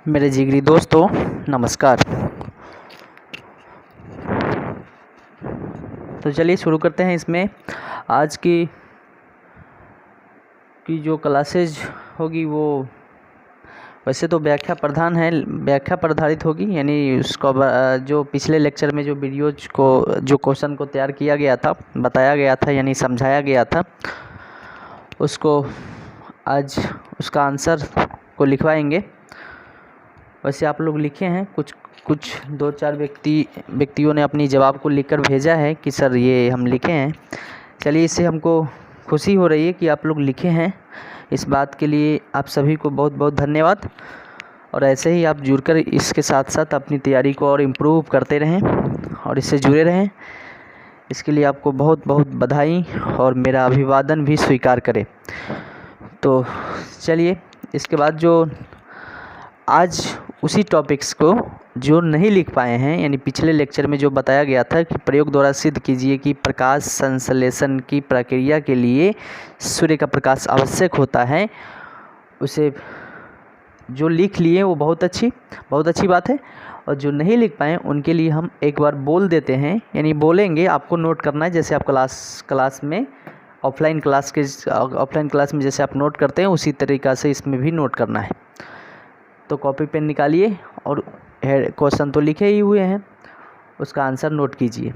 मेरे जिगरी दोस्तों नमस्कार। तो चलिए शुरू करते हैं। इसमें आज की जो क्लासेज होगी वो वैसे तो व्याख्या प्रधान है, व्याख्या पर आधारित होगी। यानी उसको जो पिछले लेक्चर में जो वीडियोज को जो क्वेश्चन को तैयार किया गया था, बताया गया था, यानी समझाया गया था, उसको आज उसका आंसर को लिखवाएंगे। वैसे आप लोग लिखे हैं, कुछ 2-4 व्यक्तियों ने अपनी जवाब को लिखकर भेजा है कि सर ये हम लिखे हैं। चलिए, इससे हमको खुशी हो रही है कि आप लोग लिखे हैं। इस बात के लिए आप सभी को बहुत बहुत धन्यवाद। और ऐसे ही आप जुड़कर इसके साथ साथ अपनी तैयारी को और इम्प्रूव करते रहें और इससे जुड़े रहें। इसके लिए आपको बहुत बहुत बधाई और मेरा अभिवादन भी स्वीकार करें। तो चलिए, इसके बाद जो आज उसी टॉपिक्स को जो नहीं लिख पाए हैं, यानी पिछले लेक्चर में जो बताया गया था कि प्रयोग द्वारा सिद्ध कीजिए कि प्रकाश संश्लेषण की प्रक्रिया के लिए सूर्य का प्रकाश आवश्यक होता है, उसे जो लिख लिए वो बहुत अच्छी बात है। और जो नहीं लिख पाए उनके लिए हम एक बार बोल देते हैं, यानी बोलेंगे, आपको नोट करना है। जैसे आप क्लास में ऑफलाइन क्लास में जैसे आप नोट करते हैं उसी तरीक़ा से इसमें भी नोट करना है। तो कॉपी पेन निकालिए और क्वेश्चन तो लिखे ही हुए हैं, उसका आंसर नोट कीजिए।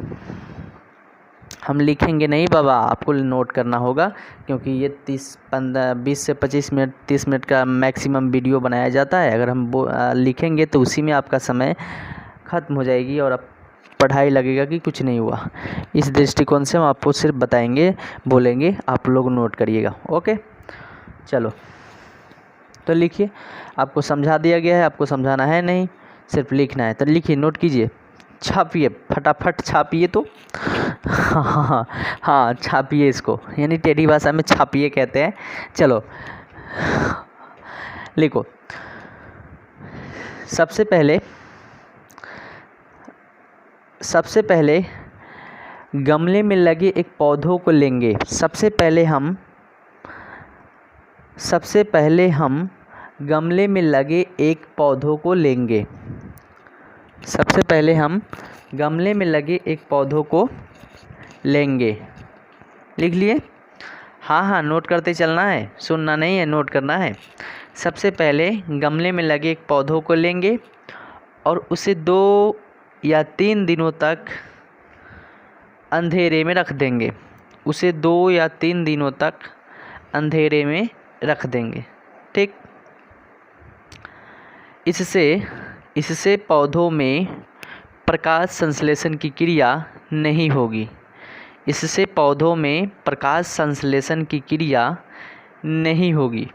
हम लिखेंगे नहीं बाबा, आपको नोट करना होगा, क्योंकि ये 20 से 25 मिनट 30 मिनट का मैक्सिमम वीडियो बनाया जाता है। अगर हम लिखेंगे तो उसी में आपका समय ख़त्म हो जाएगी और आप पढ़ाई लगेगा कि कुछ नहीं हुआ। इस दृष्टिकोण से हम आपको सिर्फ बताएंगे, बोलेंगे, आप लोग नोट करिएगा। ओके, चलो तो लिखिए। आपको समझा दिया गया है, आपको समझाना है नहीं, सिर्फ लिखना है। तो लिखिए, नोट कीजिए, छापिए, फटाफट छापिए। तो हाँ छापिए इसको, यानी टेढ़ी भाषा में छापिए कहते हैं। चलो लिखो। सबसे पहले गमले में लगे एक पौधों को लेंगे। सबसे पहले हम गमले में लगे एक पौधों को लेंगे। सबसे पहले हम गमले में लगे एक पौधों को लेंगे। लिख लिए? हाँ, नोट करते चलना है, सुनना नहीं है, नोट करना है। सबसे पहले गमले में लगे एक पौधों को लेंगे और उसे 2 या 3 दिनों तक अंधेरे में रख देंगे। उसे 2 या 3 दिनों तक अंधेरे में रख देंगे। ठीक, इससे पौधों में प्रकाश संश्लेषण की क्रिया नहीं होगी। इससे पौधों में प्रकाश संश्लेषण की क्रिया नहीं होगी।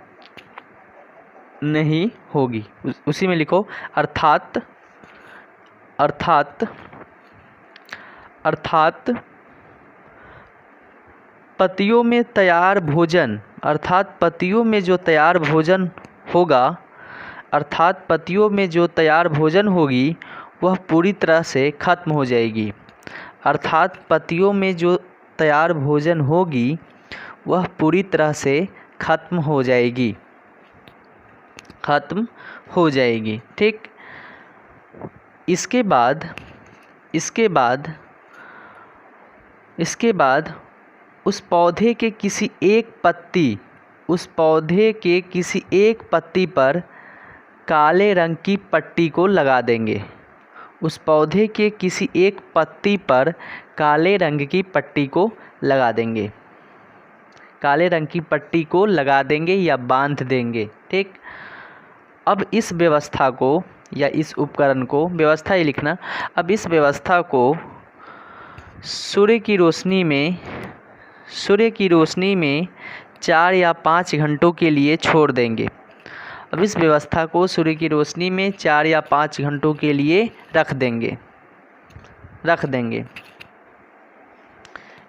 उसी में लिखो, अर्थात पत्तियों में तैयार भोजन, अर्थात पत्तियों में जो तैयार भोजन होगी वह पूरी तरह से खत्म हो जाएगी। अर्थात पत्तियों में जो तैयार भोजन होगी वह पूरी तरह से खत्म हो जाएगी। ठीक, इसके बाद उस पौधे के किसी एक पत्ती पर काले रंग की पट्टी को लगा देंगे। उस पौधे के किसी एक पत्ती पर काले रंग की पट्टी को लगा देंगे। काले रंग की पट्टी को लगा देंगे या बांध देंगे। ठीक, अब इस व्यवस्था को या इस उपकरण को, व्यवस्था ही लिखना, अब इस व्यवस्था को सूर्य की रोशनी में 4 या 5 घंटों के लिए छोड़ देंगे। अब इस व्यवस्था को सूर्य की रोशनी में 4 या 5 घंटों के लिए रख देंगे।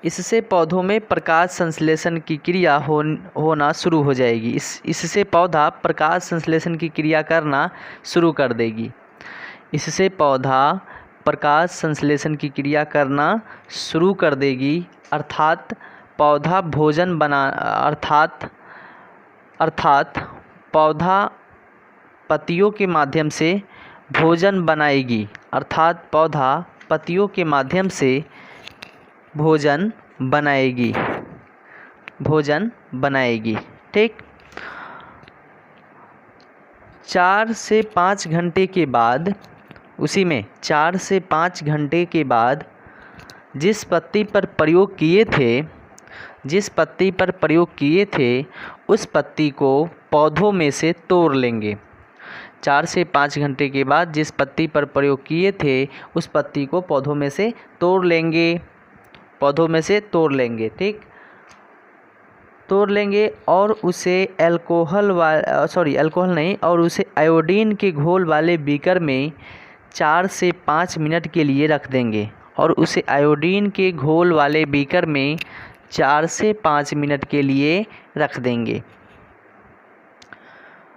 इससे पौधों में प्रकाश संश्लेषण की क्रिया होना शुरू हो जाएगी। इससे पौधा प्रकाश संश्लेषण की क्रिया करना शुरू कर देगी। इससे पौधा प्रकाश संश्लेषण की क्रिया करना शुरू कर देगी, अर्थात पौधा भोजन बना अर्थात पौधा पत्तियों के माध्यम से भोजन बनाएगी, अर्थात पौधा पत्तियों के माध्यम से भोजन बनाएगी। ठीक। 4 से 5 घंटे के बाद, उसी में 4 से 5 घंटे के बाद जिस पत्ती पर प्रयोग किए थे उस पत्ती को पौधों में से तोड़ लेंगे। 4 से 5 घंटे के बाद जिस पत्ती पर प्रयोग किए थे उस पत्ती को पौधों में से तोड़ लेंगे। ठीक। तोड़ लेंगे और उसे और उसे आयोडीन के घोल वाले बीकर में 4 से 5 मिनट के लिए रख देंगे। और उसे आयोडीन के घोल वाले बीकर में 4 से 5 मिनट के लिए रख देंगे।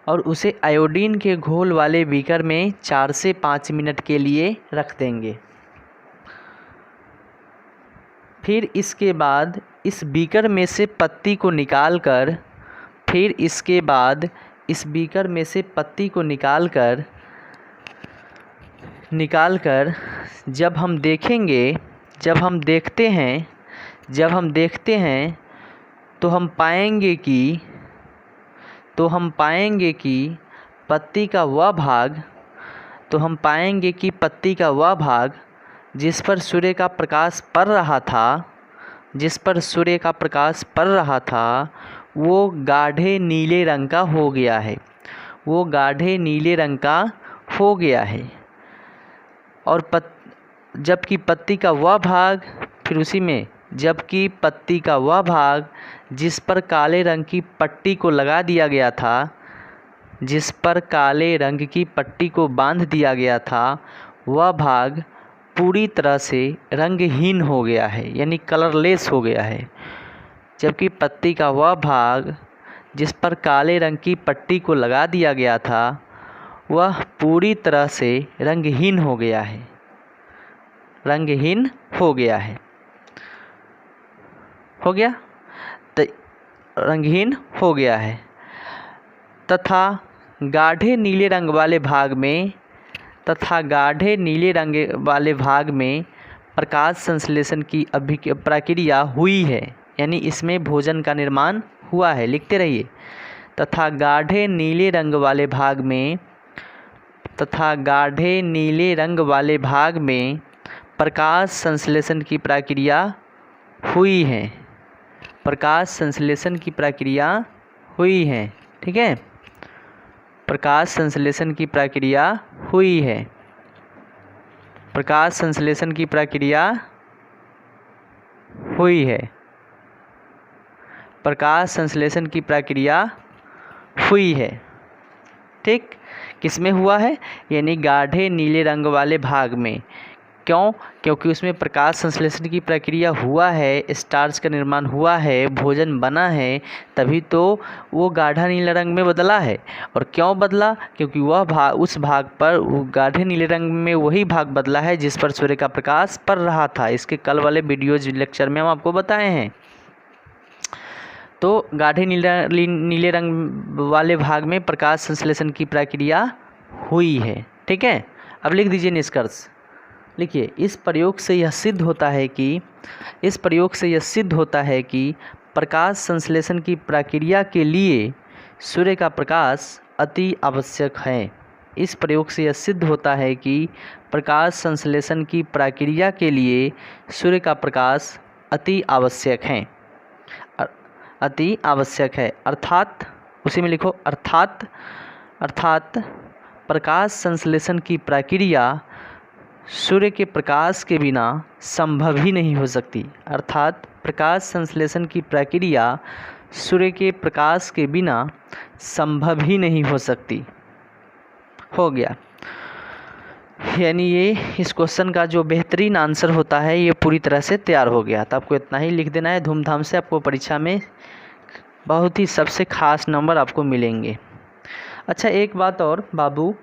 और उसे आयोडीन के घोल वाले बीकर में 4 से 5 मिनट के लिए रख देंगे। फिर इसके बाद इस बीकर में से पत्ती को निकालकर जब हम देखते हैं तो हम पाएंगे कि पत्ती का वह भाग जिस पर सूर्य का प्रकाश पड़ रहा था वो गाढ़े नीले रंग का हो गया है। और जबकि पत्ती का वह भाग जिस पर काले रंग की पट्टी को बांध दिया गया था वह भाग पूरी तरह से रंगहीन हो गया है, यानी कलरलेस हो गया है। जबकि पत्ती का वह भाग जिस पर काले रंग की पट्टी को लगा दिया गया था वह पूरी तरह से रंगहीन हो गया है। तथा गाढ़े नीले रंग वाले भाग में प्रकाश संश्लेषण की प्रक्रिया हुई है, यानी इसमें भोजन का निर्माण हुआ है। लिखते रहिए। तथा गाढ़े नीले रंग वाले भाग में प्रकाश संश्लेषण की प्रक्रिया हुई है। ठीक है। प्रकाश संश्लेषण की प्रक्रिया हुई है। ठीक। किसमें हुआ है? यानी गाढ़े नीले रंग वाले भाग में। क्यों? क्योंकि उसमें प्रकाश संश्लेषण की प्रक्रिया हुआ है, स्टार्च का निर्माण हुआ है, भोजन बना है, तभी तो वो गाढ़ा नीले रंग में बदला है। और क्यों बदला? क्योंकि उस भाग पर गाढ़े नीले रंग में वही भाग बदला है जिस पर सूर्य का प्रकाश पड़ रहा था। इसके कल वाले वीडियोज लेक्चर में हम आपको बताए हैं। तो गाढ़े नीले रंग वाले भाग में प्रकाश संश्लेषण की प्रक्रिया हुई है। ठीक है। अब लिख दीजिए निष्कर्ष। लिखिए, इस प्रयोग से यह सिद्ध होता है कि प्रकाश संश्लेषण की प्रक्रिया के लिए सूर्य का प्रकाश अति आवश्यक है। इस प्रयोग से यह सिद्ध होता है कि प्रकाश संश्लेषण की प्रक्रिया के लिए सूर्य का प्रकाश अति आवश्यक है। अर्थात उसी में लिखो, अर्थात प्रकाश संश्लेषण की प्रक्रिया सूर्य के प्रकाश के बिना संभव ही नहीं हो सकती। अर्थात प्रकाश संश्लेषण की प्रक्रिया सूर्य के प्रकाश के बिना संभव ही नहीं हो सकती। हो गया। यानी ये इस क्वेश्चन का जो बेहतरीन आंसर होता है ये पूरी तरह से तैयार हो गया। तो आपको इतना ही लिख देना है धूमधाम से। आपको परीक्षा में बहुत ही सबसे खास नंबर आपको मिलेंगे। अच्छा, एक बात और बाबू,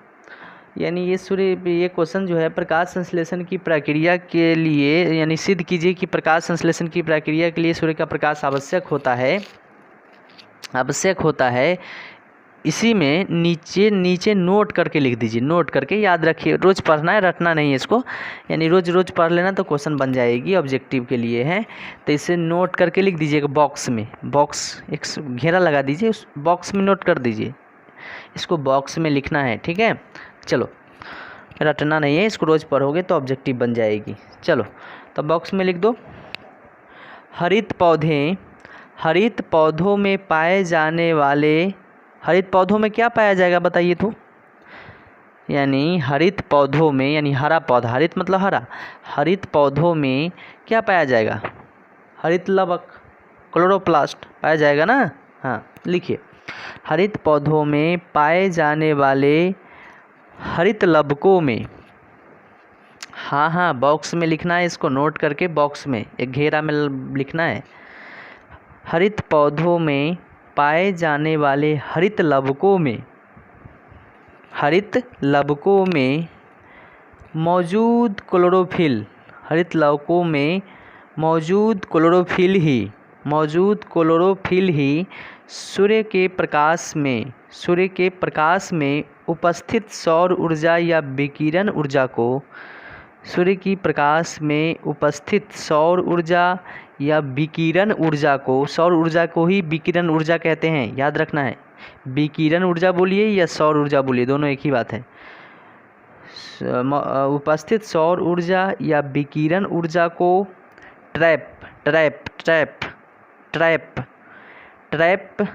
यानी ये क्वेश्चन जो है प्रकाश संश्लेषण की प्रक्रिया के लिए, यानी सिद्ध कीजिए कि प्रकाश संश्लेषण की प्रक्रिया के लिए सूर्य का प्रकाश आवश्यक होता है। इसी में नीचे नीचे नोट करके लिख दीजिए, नोट करके याद रखिए, रोज़ पढ़ना है, रटना नहीं है इसको, यानी रोज़ रोज़ पढ़ लेना तो क्वेश्चन बन जाएगी, ऑब्जेक्टिव के लिए है। तो इसे नोट करके लिख दीजिएगा बॉक्स में, बॉक्स एक घेरा लगा दीजिए, उस बॉक्स में नोट कर दीजिए, इसको बॉक्स में लिखना है, ठीक है। चलो, रटना नहीं है, इसको रोज़ पढ़ोगे तो ऑब्जेक्टिव बन जाएगी। चलो, तो बॉक्स में लिख दो, हरित पौधे, हरित पौधों में पाए जाने वाले, हरित पौधों में क्या पाया जाएगा बताइए तो, यानी हरित पौधों में, यानी हरा पौधा, हरित मतलब हरा, हरित पौधों में क्या पाया जाएगा, हरित लवक, क्लोरोप्लास्ट पाया जाएगा ना। हाँ, लिखिए, हरित पौधों में पाए जाने वाले हरित लवकों में, हाँ हाँ बॉक्स में लिखना है, इसको नोट करके बॉक्स में एक घेरा में लिखना है, हरित पौधों में पाए जाने वाले हरित लवकों में, हरित लवकों में मौजूद क्लोरोफिल, हरित लवकों में मौजूद क्लोरोफिल ही, मौजूद क्लोरोफिल ही सूर्य के प्रकाश में, सूर्य के प्रकाश में उपस्थित सौर ऊर्जा या विकिरण ऊर्जा को, सूर्य की प्रकाश में उपस्थित सौर ऊर्जा या विकिरण ऊर्जा को, सौर ऊर्जा को ही विकिरण ऊर्जा कहते हैं, याद रखना है, विकिरण ऊर्जा बोलिए या सौर ऊर्जा बोलिए, दोनों एक ही बात है। उपस्थित सौर ऊर्जा या विकिरण ऊर्जा को trap trap trap trap trap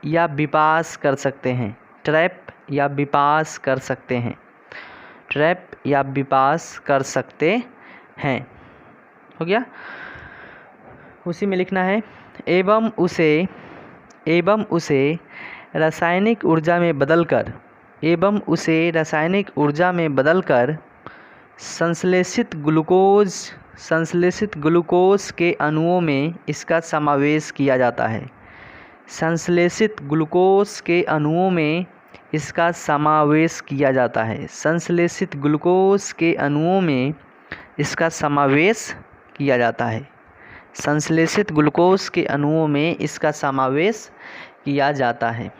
या विपास कर सकते हैं, ट्रैप या विपास कर सकते हैं, ट्रैप या विपास कर सकते हैं, हो गया। उसी में लिखना है, एवं उसे रासायनिक ऊर्जा में बदलकर, एवं उसे रासायनिक ऊर्जा में बदलकर संश्लेषित ग्लूकोज के अणुओं में इसका समावेश किया जाता है, संश्लेषित ग्लूकोज के अणुओं में इसका समावेश किया जाता है, संश्लेषित ग्लूकोज के अणुओं में इसका समावेश किया जाता है, संश्लेषित ग्लूकोज के अणुओं में इसका समावेश किया जाता है,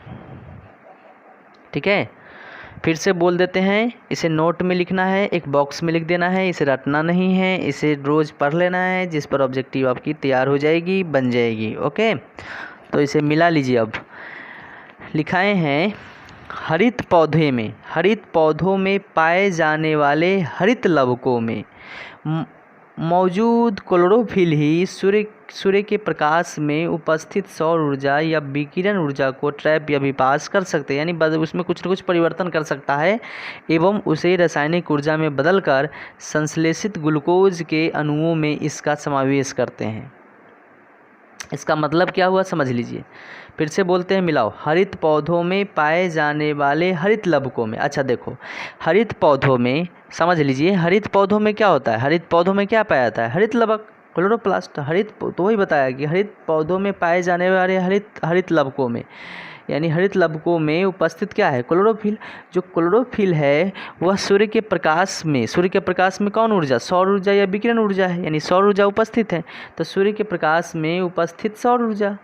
ठीक है। फिर से बोल देते हैं, इसे नोट में लिखना है, एक बॉक्स में लिख देना है, इसे रटना नहीं है, इसे रोज़ पढ़ लेना है, जिस पर ऑब्जेक्टिव आपकी तैयार हो जाएगी, बन जाएगी, ओके। तो इसे मिला लीजिए। अब लिखाए हैं, हरित पौधे में, हरित पौधों में पाए जाने वाले हरित लवकों में मौजूद क्लोरोफिल ही सूर्य के प्रकाश में उपस्थित सौर ऊर्जा या विकिरण ऊर्जा को ट्रैप या विपास कर सकते हैं, यानी उसमें कुछ न कुछ परिवर्तन कर सकता है, एवं उसे रासायनिक ऊर्जा में बदलकर संश्लेषित ग्लूकोज के अणुओं में इसका समावेश करते हैं। इसका मतलब क्या हुआ समझ लीजिए, फिर से बोलते हैं, मिलाओ, हरित पौधों में पाए जाने वाले हरित लवकों में, अच्छा देखो, हरित पौधों में समझ लीजिए, हरित पौधों में क्या होता है, हरित पौधों में क्या पाया जाता है, हरित लवक, क्लोरोप्लास्ट, हरित, तो वही बताया कि हरित पौधों में पाए जाने वाले हरित लवकों में, यानी हरित लवकों में उपस्थित क्या है, क्लोरोफिल। जो क्लोरोफिल है वह सूर्य के प्रकाश में कौन ऊर्जा, सौर ऊर्जा या विकिरण ऊर्जा है, यानी सौर ऊर्जा उपस्थित है, तो सूर्य के प्रकाश में उपस्थित सौर ऊर्जा,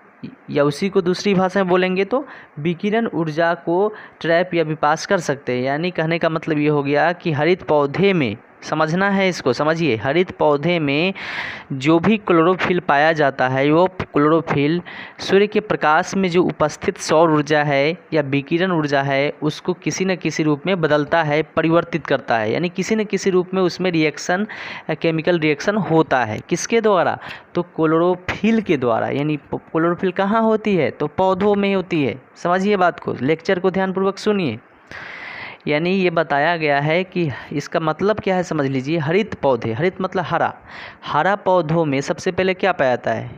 या उसी को दूसरी भाषा में बोलेंगे तो विकिरण ऊर्जा को ट्रैप या विपास कर सकते हैं। यानी कहने का मतलब ये हो गया कि हरित पौधे में, समझना है इसको, समझिए, हरित पौधे में जो भी क्लोरोफिल पाया जाता है वो क्लोरोफिल सूर्य के प्रकाश में जो उपस्थित सौर ऊर्जा है या विकिरण ऊर्जा है उसको किसी न किसी रूप में बदलता है, परिवर्तित करता है, यानी किसी न किसी रूप में उसमें रिएक्शन, केमिकल रिएक्शन होता है। किसके द्वारा, तो क्लोरोफिल के द्वारा। यानी क्लोरोफिल कहाँ होती है, तो पौधों में होती है। समझिए बात को, लेक्चर को ध्यानपूर्वक सुनिए। यानी ये बताया गया है कि इसका मतलब क्या है समझ लीजिए, हरित पौधे, हरित मतलब हरा, हरा पौधों में सबसे पहले क्या पाया जाता है,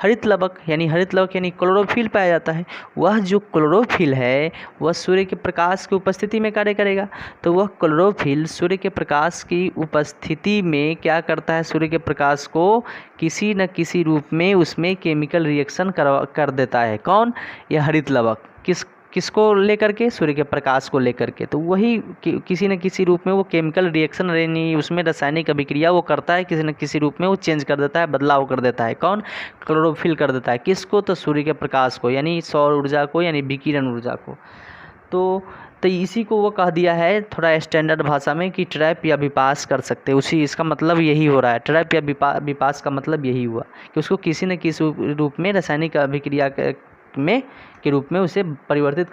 हरित लवक, यानी हरित लवक यानी क्लोरोफिल पाया जाता है। वह जो क्लोरोफिल है वह सूर्य के प्रकाश की उपस्थिति में कार्य करेगा, तो वह क्लोरोफिल सूर्य के प्रकाश की उपस्थिति में क्या करता है, सूर्य के प्रकाश को किसी न किसी रूप में उसमें केमिकल रिएक्शन कर देता है। कौन, यह हरित लवक। किसको लेकर के, सूर्य के प्रकाश को लेकर के। तो वही किसी न किसी रूप में वो केमिकल रिएक्शन यानी उसमें रासायनिक अभिक्रिया वो करता है, किसी न किसी रूप में वो चेंज कर देता है, बदलाव कर देता है। कौन? क्लोरोफिल कर देता है। किसको? तो सूर्य के प्रकाश को, यानी सौर ऊर्जा को, यानी विकिरण ऊर्जा को। तो इसी को वो कह दिया है थोड़ा स्टैंडर्ड भाषा में कि ट्रैप या विपास कर सकते हैं। उसी इसका मतलब यही हो रहा है, ट्रैप या विपास का मतलब यही हुआ कि उसको किसी न किसी रूप में रासायनिक अभिक्रिया के रूप में उसे परिवर्तित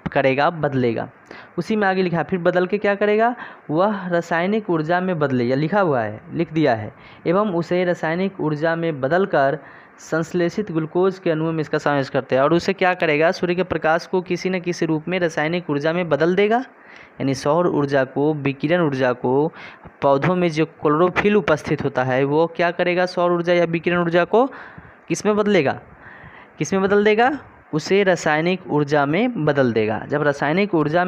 करेगा, बदलेगा। उसी में आगे लिखा है, फिर बदल के क्या करेगा? वह रासायनिक ऊर्जा में बदलेगा, लिखा हुआ है, लिख दिया है, एवं उसे रासायनिक ऊर्जा में बदलकर संश्लेषित ग्लूकोज के अणुओं में इसका समावेश करते हैं। और उसे क्या करेगा? सूर्य के प्रकाश को किसी न किसी रूप में रासायनिक ऊर्जा में बदल देगा, यानी सौर ऊर्जा को, विकिरण ऊर्जा को। पौधों में जो क्लोरोफिल उपस्थित होता है वो क्या करेगा? सौर ऊर्जा या विकिरण ऊर्जा को किस में बदलेगा? किस में बदल देगा? उसे रासायनिक ऊर्जा में बदल देगा। जब रासायनिक ऊर्जा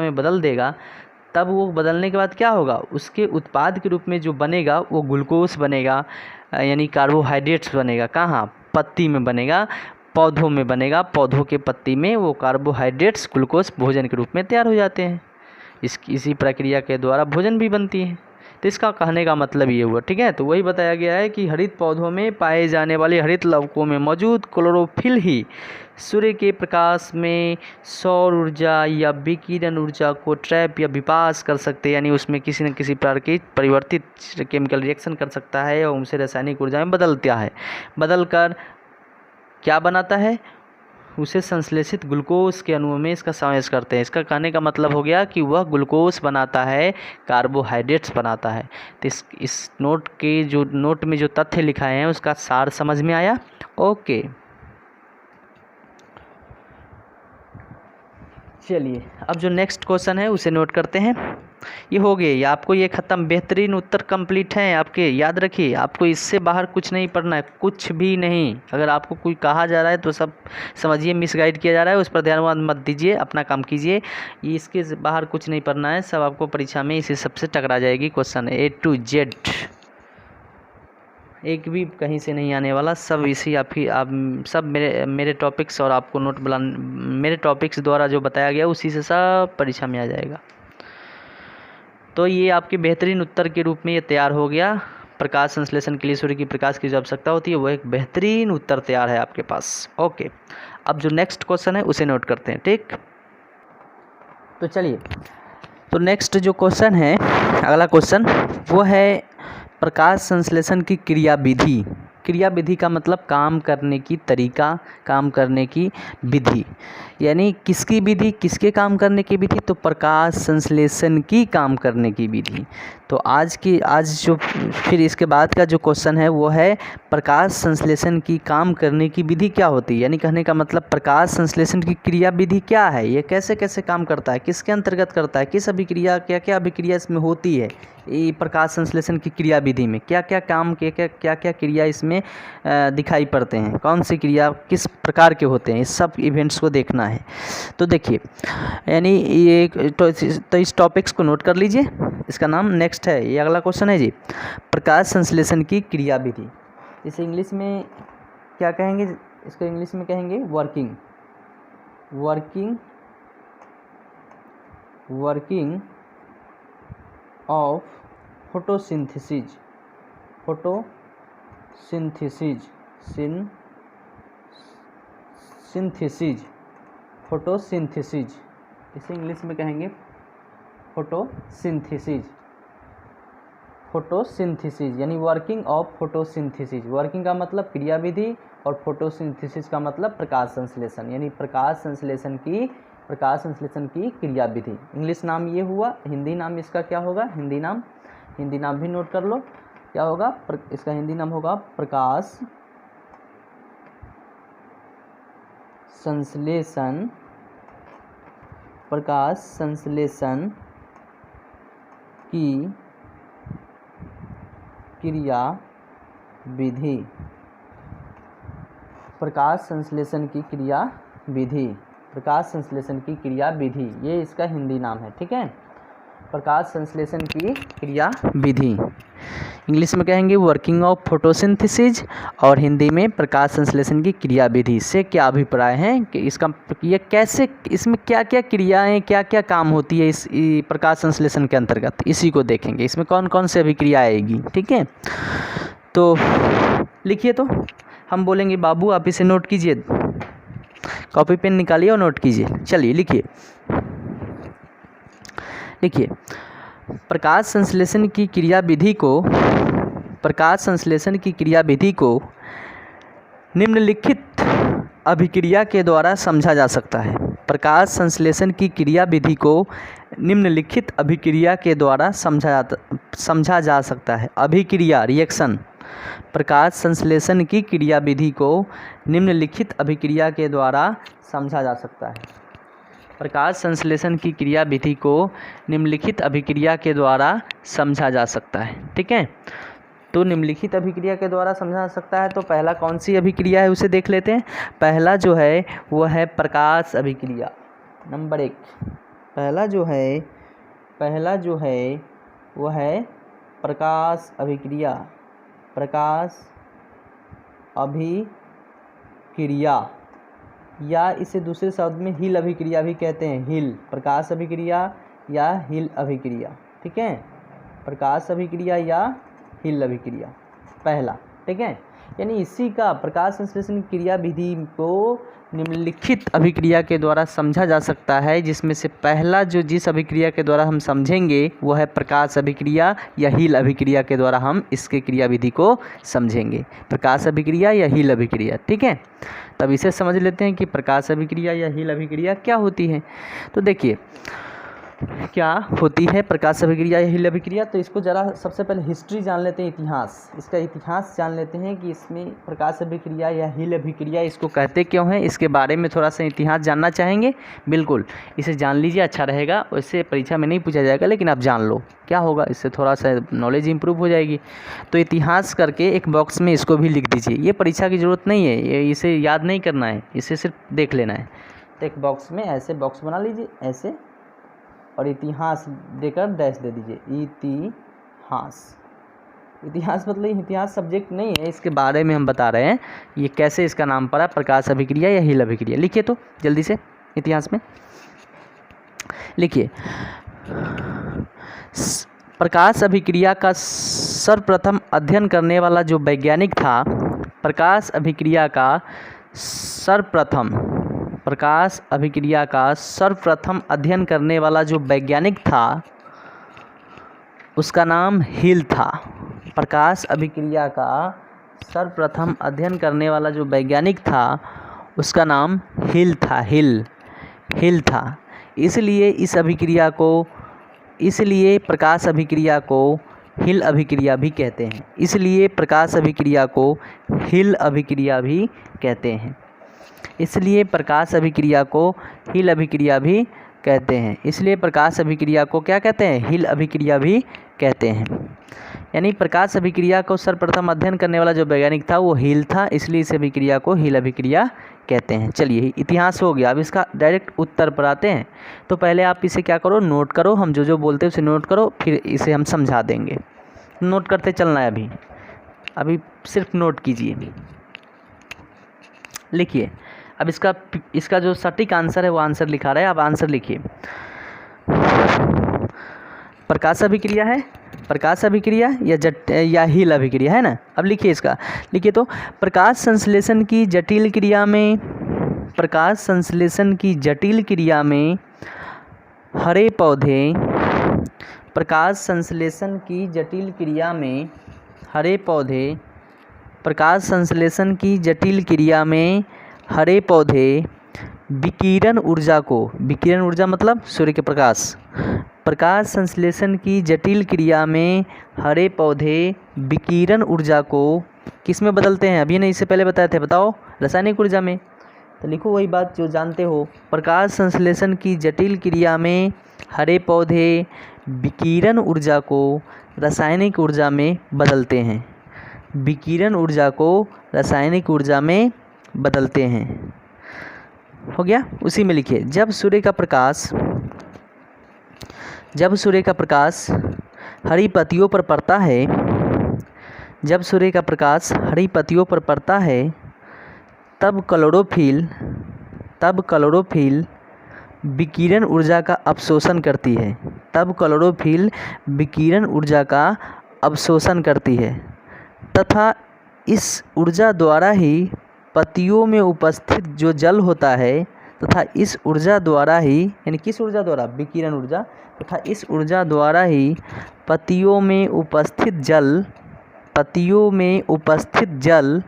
में बदल देगा तब वो बदलने के बाद क्या होगा? उसके उत्पाद के रूप में जो बनेगा वो ग्लूकोज बनेगा, यानी कार्बोहाइड्रेट्स बनेगा। कहाँ? पत्ती में बनेगा, पौधों में बनेगा। पौधों के पत्ती में वो कार्बोहाइड्रेट्स ग्लूकोज भोजन के रूप में तैयार हो जाते हैं। इसी प्रक्रिया के द्वारा भोजन भी बनती है। तो इसका कहने का मतलब ये हुआ, ठीक है। तो वही बताया गया है कि हरित पौधों में पाए जाने वाले हरित लवकों में मौजूद क्लोरोफिल ही सूर्य के प्रकाश में सौर ऊर्जा या विकिरण ऊर्जा को ट्रैप या विपास कर सकते हैं, यानी उसमें किसी न किसी प्रकार की परिवर्तित केमिकल रिएक्शन कर सकता है और उसे रासायनिक ऊर्जा में बदलता है। बदलकर क्या बनाता है? उसे संश्लेषित ग्लूकोज के अणुओं में इसका समावेश करते हैं। इसका कहने का मतलब हो गया कि वह ग्लूकोज बनाता है, कार्बोहाइड्रेट्स बनाता है। तो इस नोट में जो तथ्य लिखाए हैं उसका सार समझ में आया? ओके, चलिए अब जो नेक्स्ट क्वेश्चन है उसे नोट करते हैं। ये हो गए, आपको ये ख़त्म। बेहतरीन उत्तर कंप्लीट हैं आपके, याद रखिए। आपको इससे बाहर कुछ नहीं पढ़ना है, कुछ भी नहीं। अगर आपको कोई कहा जा रहा है तो सब समझिए मिसगाइड किया जा रहा है, उस पर ध्यान मत दीजिए, अपना काम कीजिए। ये इसके बाहर कुछ नहीं पढ़ना है, सब आपको परीक्षा में इसी सबसे टकरा जाएगी। क्वेश्चन A to Z एक भी कहीं से नहीं आने वाला, सब इसी आप सब मेरे टॉपिक्स और आपको मेरे टॉपिक्स द्वारा जो बताया गया उसी से सब परीक्षा में आ जाएगा। तो ये आपके बेहतरीन उत्तर के रूप में ये तैयार हो गया। प्रकाश संश्लेषण के लिए सूर्य की प्रकाश की जो आवश्यकता होती है वो एक बेहतरीन उत्तर तैयार है आपके पास। ओके, अब जो नेक्स्ट क्वेश्चन है उसे नोट करते हैं, ठीक। तो चलिए, तो नेक्स्ट जो क्वेश्चन है, अगला क्वेश्चन वो है प्रकाश संश्लेषण की क्रियाविधि। क्रियाविधि का मतलब काम करने की तरीका, काम करने की विधि, यानी किसकी विधि, किसके काम करने की विधि? तो प्रकाश संश्लेषण की काम करने की विधि। तो आज जो फिर इसके बाद का जो क्वेश्चन है वो है प्रकाश संश्लेषण की काम करने की विधि क्या होती है, यानी कहने का मतलब प्रकाश संश्लेषण की क्रिया विधि क्या है, ये कैसे कैसे काम करता है, किसके अंतर्गत करता है, किस अभिक्रिया, क्या क्या अभिक्रिया इसमें होती है। ये प्रकाश संश्लेषण की क्रिया विधि में क्या क्या काम, क्या क्या क्रिया इसमें दिखाई पड़ते हैं, कौन सी क्रिया किस प्रकार के होते हैं, इस सब इवेंट्स को देखना है। तो देखिए, यानी ये तो इस टॉपिक्स को नोट कर लीजिए। इसका नाम नेक्स्ट है, ये अगला क्वेश्चन है जी, प्रकाश संश्लेषण की क्रिया विधि। इसे इंग्लिश में क्या कहेंगे? इसको इंग्लिश में कहेंगे वर्किंग ऑफ फोटोसिंथेसिस इसे इंग्लिश में कहेंगे फोटोसिंथेसिस, यानी वर्किंग ऑफ फोटोसिंथेसिस। वर्किंग का मतलब क्रिया विधि और फोटोसिंथेसिस का मतलब प्रकाश संश्लेषण, यानी प्रकाश संश्लेषण की क्रिया विधि। इंग्लिश नाम ये हुआ। हिंदी नाम इसका क्या होगा? हिंदी नाम भी नोट कर लो, क्या होगा इसका हिंदी नाम होगा प्रकाश संश्लेषण की क्रिया विधि। प्रकाश संश्लेषण की क्रिया विधि, ये इसका हिंदी नाम है, ठीक है। प्रकाश संश्लेषण की क्रिया विधि, इंग्लिश में कहेंगे वर्किंग ऑफ फोटोसिंथेसिस और हिंदी में प्रकाश संश्लेषण की क्रिया विधि से क्या अभिप्राय है कि इसका ये कैसे, इसमें क्या क्या क्रियाएं, क्या क्या काम होती है इस प्रकाश संश्लेषण के अंतर्गत, इसी को देखेंगे। इसमें कौन कौन से अभिक्रिया आएगी, ठीक है। तो लिखिए, तो हम बोलेंगे बाबू आप इसे नोट कीजिए, कॉपी पेन निकालिए और नोट कीजिए। चलिए लिखिए, लिखिए प्रकाश संश्लेषण की क्रिया विधि को, प्रकाश संश्लेषण की क्रिया विधि को निम्नलिखित अभिक्रिया के द्वारा समझा जा सकता है। प्रकाश संश्लेषण की क्रिया विधि को निम्नलिखित अभिक्रिया के द्वारा समझा जा सकता है। अभिक्रिया रिएक्शन, प्रकाश संश्लेषण की क्रिया विधि को निम्नलिखित अभिक्रिया के द्वारा समझा जा सकता है। प्रकाश संश्लेषण की क्रिया विधि को निम्नलिखित अभिक्रिया के द्वारा समझा जा सकता है, ठीक है। तो निम्नलिखित अभिक्रिया के द्वारा समझा जा सकता है, तो पहला कौन सी अभिक्रिया है उसे देख लेते हैं। पहला जो है वो है प्रकाश अभिक्रिया, नंबर 1। पहला जो है वो है प्रकाश अभिक्रिया, प्रकाश अभिक्रिया, या इसे दूसरे शब्द में हिल अभिक्रिया भी कहते हैं। हिल, प्रकाश अभिक्रिया या हिल अभिक्रिया, ठीक है। प्रकाश अभिक्रिया या हिल अभिक्रिया पहला, ठीक है। यानी इसी का प्रकाश संश्लेषण क्रिया विधि को निम्नलिखित अभिक्रिया के द्वारा समझा जा सकता है, जिसमें से पहला जो जिस अभिक्रिया के द्वारा हम समझेंगे वो है प्रकाश अभिक्रिया या हिल अभिक्रिया के द्वारा हम इसके क्रिया विधि को समझेंगे। प्रकाश अभिक्रिया या हिल अभिक्रिया, ठीक है। तब इसे समझ लेते हैं कि प्रकाश अभिक्रिया या हिल अभिक्रिया क्या होती है। तो देखिए क्या होती है प्रकाश अभिक्रिया या हिल अभिक्रिया। तो इसको ज़रा सबसे पहले हिस्ट्री जान लेते हैं, इतिहास, इसका इतिहास जान लेते हैं कि इसमें प्रकाश अभिक्रिया या हिल अभिक्रिया इसको कहते क्यों हैं, इसके बारे में थोड़ा सा इतिहास जानना चाहेंगे। बिल्कुल, इसे जान लीजिए, अच्छा रहेगा। वैसे परीक्षा में नहीं पूछा जाएगा, लेकिन आप जान लो, क्या होगा, इससे थोड़ा सा नॉलेज इंप्रूव हो जाएगी। तो इतिहास करके एक बॉक्स में इसको भी लिख दीजिए। ये परीक्षा की ज़रूरत नहीं है, ये इसे याद नहीं करना है, इसे सिर्फ देख लेना है। तो एक बॉक्स में ऐसे बॉक्स बना लीजिए ऐसे, और इतिहास देकर डैश दे दीजिए। इतिहास, इतिहास मतलब इतिहास सब्जेक्ट नहीं है, इसके बारे में हम बता रहे हैं ये कैसे इसका नाम पड़ा प्रकाश अभिक्रिया या हिल अभिक्रिया। लिखिए तो जल्दी से इतिहास में लिखिए। प्रकाश अभिक्रिया का सर्वप्रथम अध्ययन करने वाला जो वैज्ञानिक था, प्रकाश अभिक्रिया का सर्वप्रथम अध्ययन करने वाला जो वैज्ञानिक था उसका नाम हिल था। प्रकाश अभिक्रिया का सर्वप्रथम अध्ययन करने वाला जो वैज्ञानिक था उसका नाम हिल था, हिल था। इसलिए प्रकाश अभिक्रिया को हिल अभिक्रिया भी कहते हैं। इसलिए प्रकाश अभिक्रिया को हिल अभिक्रिया भी कहते हैं। इसलिए प्रकाश अभिक्रिया को हिल अभिक्रिया भी कहते हैं। इसलिए प्रकाश अभिक्रिया को क्या कहते हैं, हिल अभिक्रिया भी कहते हैं। यानी प्रकाश अभिक्रिया को सर्वप्रथम अध्ययन करने वाला जो वैज्ञानिक था वो हिल था, इसलिए इस अभिक्रिया को हिल अभिक्रिया कहते हैं। चलिए इतिहास हो गया, अब इसका डायरेक्ट उत्तर पर आते हैं। तो पहले आप इसे क्या करो, नोट करो, हम जो जो बोलते हैं उसे नोट करो, फिर इसे हम समझा देंगे। नोट करते चलना है, अभी सिर्फ नोट कीजिए। लिखिए, अब इसका जो सटीक आंसर है वो आंसर लिखा रहा है, अब आंसर लिखिए। प्रकाश अभिक्रिया है, प्रकाश अभिक्रिया या हिल अभिक्रिया है ना। अब लिखिए इसका, लिखिए तो प्रकाश संश्लेषण की जटिल क्रिया में हरे पौधे, प्रकाश संश्लेषण की जटिल क्रिया में हरे पौधे, प्रकाश संश्लेषण की जटिल क्रिया में हरे पौधे विकिरण ऊर्जा को, विकिरण ऊर्जा मतलब सूर्य के प्रकाश, प्रकाश संश्लेषण की जटिल क्रिया में हरे पौधे विकिरण ऊर्जा को किस में बदलते हैं, अभी नहीं इससे पहले बताए थे, बताओ, रासायनिक ऊर्जा में। तो लिखो वही बात जो जानते हो, प्रकाश संश्लेषण की जटिल क्रिया में हरे पौधे विकिरण ऊर्जा को रासायनिक ऊर्जा में बदलते हैं, विकिरण ऊर्जा को रासायनिक ऊर्जा में बदलते हैं। हो गया, उसी में लिखिए, जब सूर्य का प्रकाश हरी पत्तियों पर पड़ता है, जब सूर्य का प्रकाश हरी पत्तियों पर पड़ता है तब क्लोरोफिल विकिरण ऊर्जा का अवशोषण करती है। तब क्लोरोफिल विकिरण ऊर्जा का अवशोषण करती है तथा इस ऊर्जा द्वारा ही पत्तियों में उपस्थित जो जल होता है तथा इस ऊर्जा द्वारा ही, यानी किस ऊर्जा द्वारा, विकिरण ऊर्जा, तथा इस ऊर्जा द्वारा ही पत्तियों में उपस्थित जल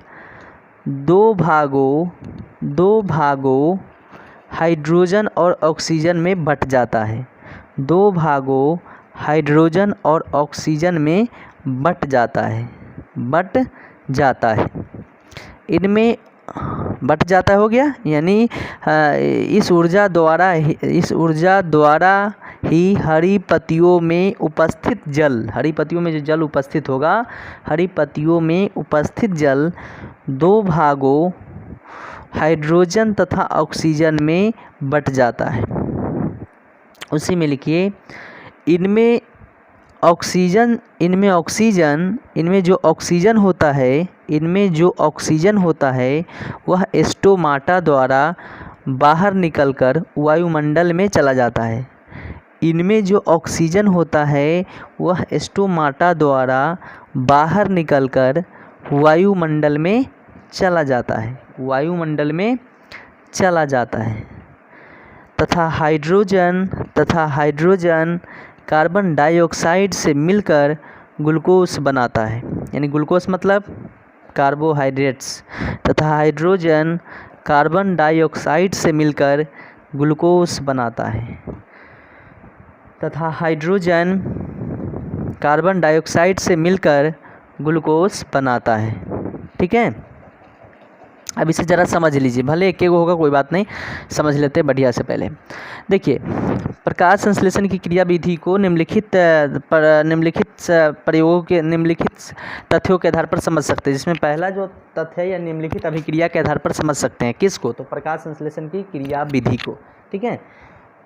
दो भागों हाइड्रोजन और ऑक्सीजन में बट जाता है। 2 भागों हाइड्रोजन और ऑक्सीजन में बट जाता है। इनमें बट जाता हो गया, यानी इस ऊर्जा द्वारा ही हरी पत्तियों में उपस्थित जल, हरी पत्तियों में जो जल उपस्थित होगा, हरी पत्तियों में उपस्थित जल 2 भागों हाइड्रोजन तथा ऑक्सीजन में बट जाता है। उसी में लिखिए, इनमें जो ऑक्सीजन होता है वह स्टोमाटा द्वारा बाहर निकलकर वायुमंडल में चला जाता है। इनमें जो ऑक्सीजन होता है वह स्टोमाटा द्वारा बाहर निकलकर वायुमंडल में चला जाता है तथा हाइड्रोजन कार्बन डाइऑक्साइड से मिलकर ग्लूकोज बनाता है, यानी ग्लूकोज मतलब कार्बोहाइड्रेट्स, तथा हाइड्रोजन कार्बन डाइऑक्साइड से मिलकर ग्लूकोज बनाता है तथा हाइड्रोजन कार्बन डाइऑक्साइड से मिलकर ग्लूकोज बनाता है। ठीक है, अब इसे ज़रा समझ लीजिए, भले एक होगा कोई बात नहीं, समझ लेते हैं बढ़िया से। पहले देखिए, प्रकाश संश्लेषण की क्रियाविधि को निम्नलिखित प्रयोगों के निम्नलिखित तथ्यों के आधार पर समझ सकते हैं, जिसमें पहला जो तथ्य है या निम्नलिखित अभिक्रिया के आधार पर समझ सकते हैं। किसको? तो प्रकाश संश्लेषण की क्रियाविधि को। ठीक है,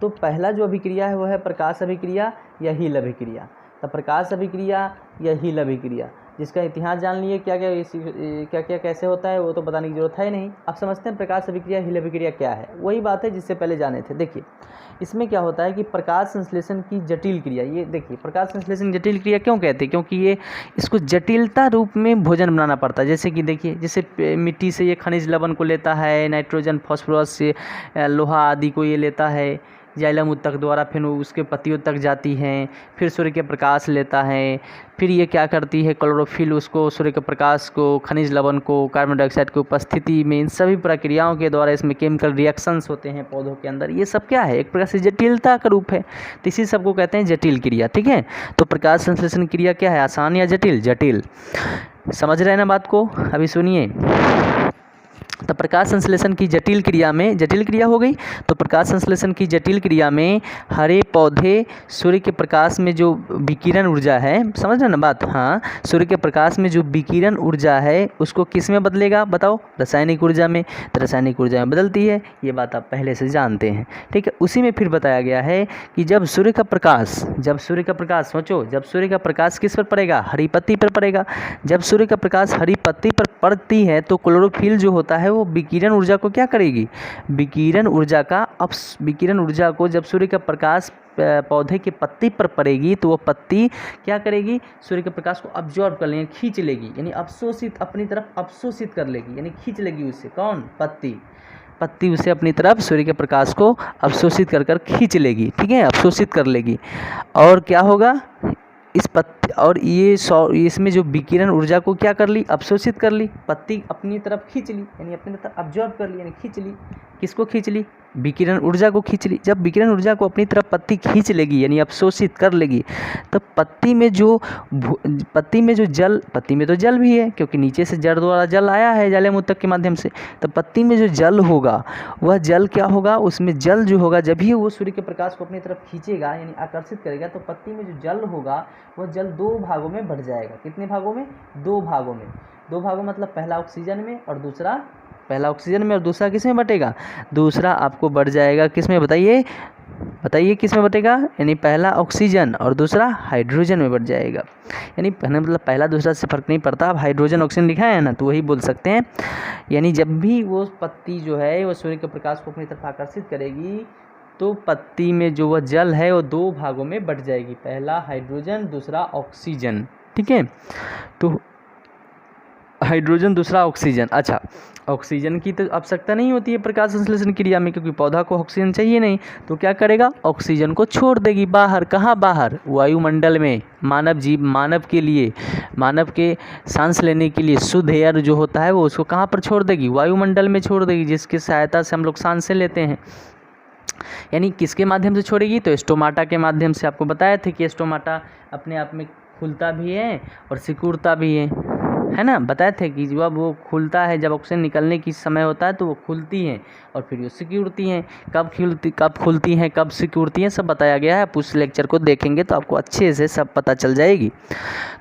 तो पहला जो अभिक्रिया है वह है प्रकाश अभिक्रिया या हील अभिक्रिया। तो प्रकाश अभिक्रिया या हील अभिक्रिया, जिसका इतिहास जान लिए, क्या क्या कैसे होता है वो तो बताने की जरूरत है ही नहीं। अब समझते हैं प्रकाश अभिक्रिया हील अभिक्रिया क्या है। वही बात है जिससे पहले जाने थे। देखिए, इसमें क्या होता है कि प्रकाश संश्लेषण की जटिल क्रिया, ये देखिए प्रकाश संश्लेषण जटिल क्रिया क्यों कहते हैं, क्योंकि इसको जटिलता रूप में भोजन बनाना पड़ता है। जैसे कि देखिए, जैसे मिट्टी से ये खनिज लवण को लेता है, नाइट्रोजन, फॉस्फोरस से लोहा आदि को ये लेता है, जाइलम उत्तक द्वारा फिर उसके पत्तियों तक जाती हैं, फिर सूर्य के प्रकाश लेता है, फिर ये क्या करती है, क्लोरोफिल उसको, सूर्य के प्रकाश को, खनिज लवण को, कार्बन डाइऑक्साइड की उपस्थिति में, इन सभी प्रक्रियाओं के द्वारा इसमें केमिकल रिएक्शंस होते हैं पौधों के अंदर। ये सब क्या है, एक प्रकार से जटिलता का रूप है, तो इसी सबको कहते हैं जटिल क्रिया। ठीक है, तो प्रकाश संश्लेषण क्रिया क्या है, आसान या जटिल? जटिल। समझ रहे हैं ना बात को? अभी सुनिए, तो प्रकाश संश्लेषण की जटिल क्रिया में, जटिल क्रिया हो गई, तो प्रकाश संश्लेषण की जटिल क्रिया में हरे पौधे सूर्य के प्रकाश में जो विकिरण ऊर्जा है, समझ रहे ना बात? हाँ, सूर्य के प्रकाश में जो विकिरण ऊर्जा है उसको किस में बदलेगा, बताओ? रासायनिक ऊर्जा में। तो रासायनिक ऊर्जा में बदलती है, ये बात आप पहले से जानते हैं। ठीक है, उसी में फिर बताया गया है कि जब सूर्य का प्रकाश सोचो, जब सूर्य का प्रकाश किस पर पड़ेगा, हरी पत्ती पर पड़ेगा। जब सूर्य का प्रकाश हरी पत्ती पर पड़ती है तो क्लोरोफिल जो होता है वो विकिरण ऊर्जा को क्या करेगी, विकिरण ऊर्जा को जब सूर्य का प्रकाश पौधे की पत्ती पर पड़ेगी तो वो पत्ती क्या करेगी, सूर्य के प्रकाश को अब्जॉर्ब कर लेगी, खींच लेगी, यानी अवशोषित, अपनी तरफ अवशोषित कर लेगी, यानी खींच लेगी उससे। कौन? पत्ती उसे अपनी तरफ सूर्य के प्रकाश को अवशोषित कर खींच लेगी। ठीक है, अवशोषित कर लेगी। और क्या होगा, इस पत्ती और ये इसमें जो विकिरण ऊर्जा को क्या कर ली, अवशोषित कर ली, पत्ती अपनी तरफ खींच ली, यानी अपनी तरफ अब्जॉर्ब कर ली, यानी खींच ली। किसको खींच ली? विकिरण ऊर्जा को खींच ली। जब विकिरण ऊर्जा को अपनी तरफ पत्ती खींच लेगी, यानी अवशोषित कर लेगी, तो पत्ती में तो जल भी है, क्योंकि नीचे से जड़ द्वारा जल आया है जाइलम उत्तक के माध्यम से। तो पत्ती में जो जल होगा वह जल क्या होगा, उसमें जल जो होगा जब भी वो सूर्य के प्रकाश को अपनी तरफ खींचेगा, यानी आकर्षित करेगा, तो पत्ती में जो जल होगा वह जल 2 भागों में बढ़ जाएगा। कितने भागों में? 2 भागों में। 2 भागों मतलब पहला ऑक्सीजन में और दूसरा किस में बटेगा? दूसरा आपको बढ़ जाएगा किस में, बताइए? बताइए किस में बटेगा, यानी पहला ऑक्सीजन और दूसरा हाइड्रोजन में बट जाएगा। यानी मतलब पहला दूसरा से फर्क नहीं पड़ता। अब हाइड्रोजन ऑक्सीजन लिखा है ना, तो वही बोल सकते हैं। यानी जब भी वो पत्ती जो है वो सूर्य के प्रकाश को अपनी तरफ आकर्षित करेगी तो पत्ती में जो वह जल है वो दो भागों में बट जाएगी, पहला हाइड्रोजन दूसरा ऑक्सीजन। ठीक है, तो हाइड्रोजन दूसरा ऑक्सीजन। अच्छा, ऑक्सीजन की तो आवश्यकता नहीं होती है प्रकाश संश्लेषण क्रिया में, क्योंकि पौधा को ऑक्सीजन चाहिए नहीं, तो क्या करेगा, ऑक्सीजन को छोड़ देगी बाहर। कहाँ बाहर, वायुमंडल में। मानव के लिए, मानव के सांस लेने के लिए शुद्ध एयर जो होता है वो उसको कहाँ पर छोड़ देगी, वायुमंडल में छोड़ देगी, जिसकी सहायता से हम लोग सांसें लेते हैं। यानी किसके माध्यम से छोड़ेगी, तो स्टोमाटा के माध्यम से। आपको बताया था कि स्टोमाटा अपने आप में खुलता भी है और सिकुड़ता भी है ना, बताए थे कि जब वो खुलता है, जब ऑक्सीजन निकलने की समय होता है तो वो खुलती हैं और फिर वो सिकुड़ती हैं। कब खुलती हैं, कब सिकुड़ती हैं, सब बताया गया है। आप उस लेक्चर को देखेंगे तो आपको अच्छे से सब पता चल जाएगी।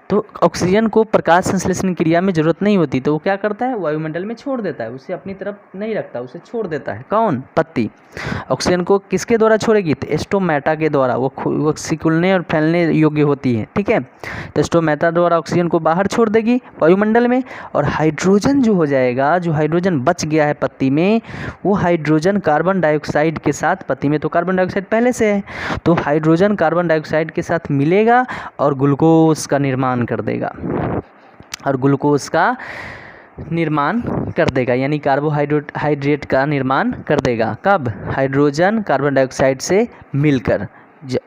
तो ऑक्सीजन को प्रकाश संश्लेषण क्रिया में ज़रूरत नहीं होती, तो वो क्या करता है, वायुमंडल में छोड़ देता है, उसे अपनी तरफ नहीं रखता, उसे छोड़ देता है। कौन, पत्ती। ऑक्सीजन को किसके द्वारा छोड़ेगी, तो स्टोमेटा के द्वारा। वो सिकुड़ने और फैलने योग्य होती है। ठीक है, तो स्टोमेटा द्वारा ऑक्सीजन को बाहर छोड़ देगी वायुमंडल में, और हाइड्रोजन जो हो जाएगा, जो हाइड्रोजन बच गया है पत्ती में, वो हाइड्रोजन कार्बन डाइऑक्साइड के साथ, पत्ती में तो कार्बन डाइऑक्साइड पहले से है, तो हाइड्रोजन कार्बन डाइऑक्साइड के साथ मिलेगा और ग्लूकोज का निर्माण कर देगा, और ग्लूकोज का निर्माण कर देगा, यानी कार्बोहाइड्रेट का निर्माण कर देगा। कब, हाइड्रोजन कार्बन डाइऑक्साइड से मिलकर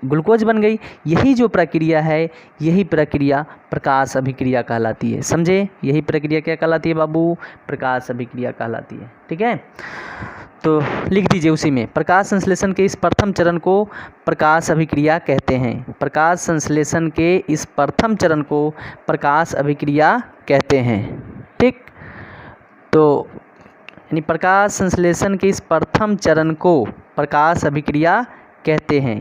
ग्लूकोज बन गई। यही जो प्रक्रिया है, यही प्रक्रिया प्रकाश अभिक्रिया कहलाती है। समझे, यही प्रक्रिया क्या कहलाती है बाबू, प्रकाश अभिक्रिया कहलाती है। ठीक है, तो लिख दीजिए उसी में, प्रकाश संश्लेषण के इस प्रथम चरण को प्रकाश अभिक्रिया कहते हैं। प्रकाश संश्लेषण के इस प्रथम चरण को प्रकाश अभिक्रिया कहते हैं। ठीक, तो यानी प्रकाश संश्लेषण के इस प्रथम चरण को प्रकाश अभिक्रिया कहते हैं।